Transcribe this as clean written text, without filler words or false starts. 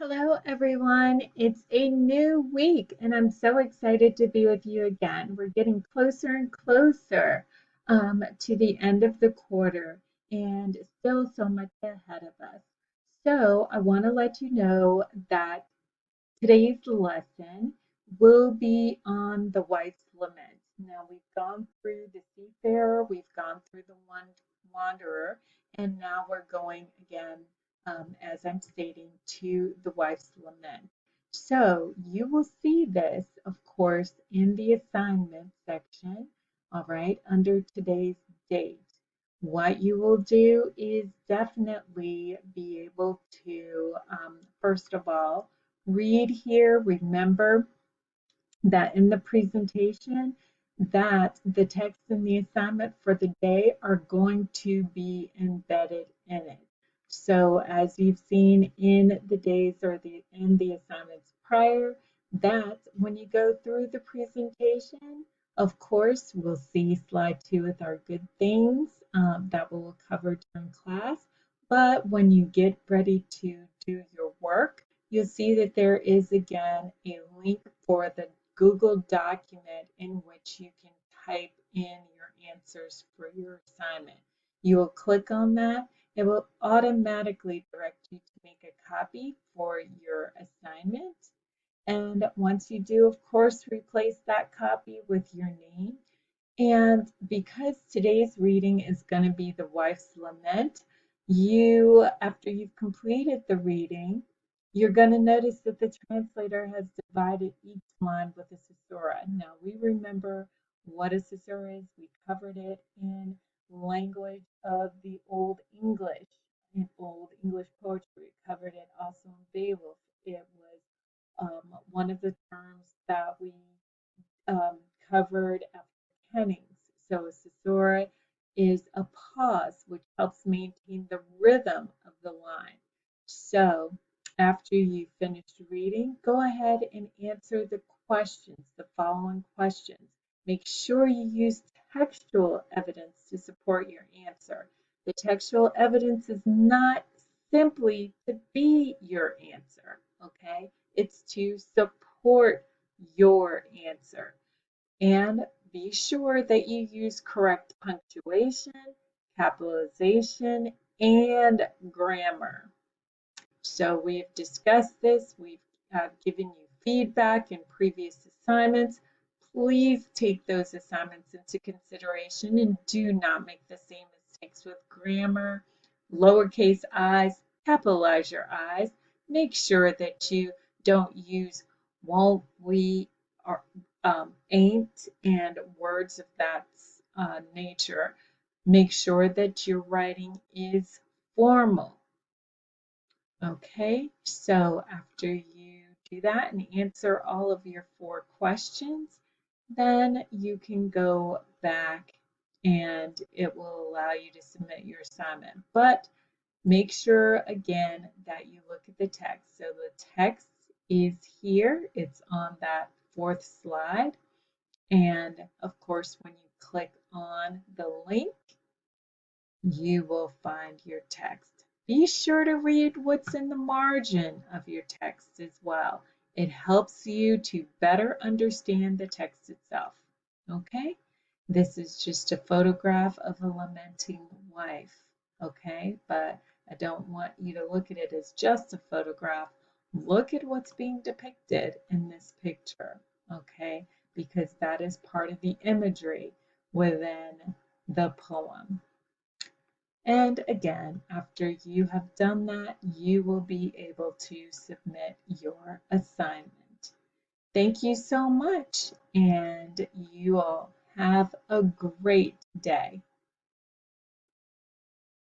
Hello, everyone. It's a new week, and I'm so excited to be with you again. We're getting closer and closer to the end of the quarter, and still so much ahead of us. So, I want to let you know that today's lesson will be on the wife's lament. Now, we've gone through the seafarer, we've gone through the wanderer, and now we're going again, as I'm stating, to the wife's lament. So, you will see this, of course, in the assignment section, all right, under today's date. What you will do is definitely be able to, first of all, read here. Remember that in the presentation that the text and the assignment for the day are going to be embedded in it. So as you've seen in the days or in the assignments prior, that when you go through the presentation, of course, we'll see slide 2 with our good things that we'll cover during class. But when you get ready to do your work, you'll see that there is again a link for the Google document in which you can type in your answers for your assignment. You will click on that. It will automatically direct you to make a copy for your assignment. And once you do, of course, replace that copy with your name. And because today's reading is going to be the wife's lament, after you've completed the reading, you're going to notice that the translator has divided each line with a caesura. Now, we remember what a caesura is. We covered it in language of the Old English, in Old English poetry. We covered it also in Beowulf. It was one of the terms that we covered after Kennings. So a caesura is a pause which helps maintain the rhythm of the line. So after you finished reading, go ahead and answer the questions, the following questions. Make sure you use textual evidence to support your answer. The textual evidence is not simply to be your answer, okay? It's to support your answer. And be sure that you use correct punctuation, capitalization, and grammar. So we've discussed this. We've given you feedback in previous assignments. Please take those assignments into consideration and do not make the same mistakes with grammar, lowercase i's, capitalize your i's. Make sure that you don't use won't, we, or ain't, and words of that nature. Make sure that your writing is formal. Okay, so after you do that and answer all of your 4 questions, then you can go back and it will allow you to submit your assignment. But make sure again that you look at the text. So the text is here, it's on that 4th slide. And of course, when you click on the link, you will find your text. Be sure to read what's in the margin of your text as well. It helps you to better understand the text itself. Okay? This is just a photograph of a lamenting wife. Okay? But I don't want you to look at it as just a photograph. Look at what's being depicted in this picture. Okay? Because that is part of the imagery within the poem. And again, after you have done that, you will be able to submit your assignment. Thank you so much, and you all have a great day.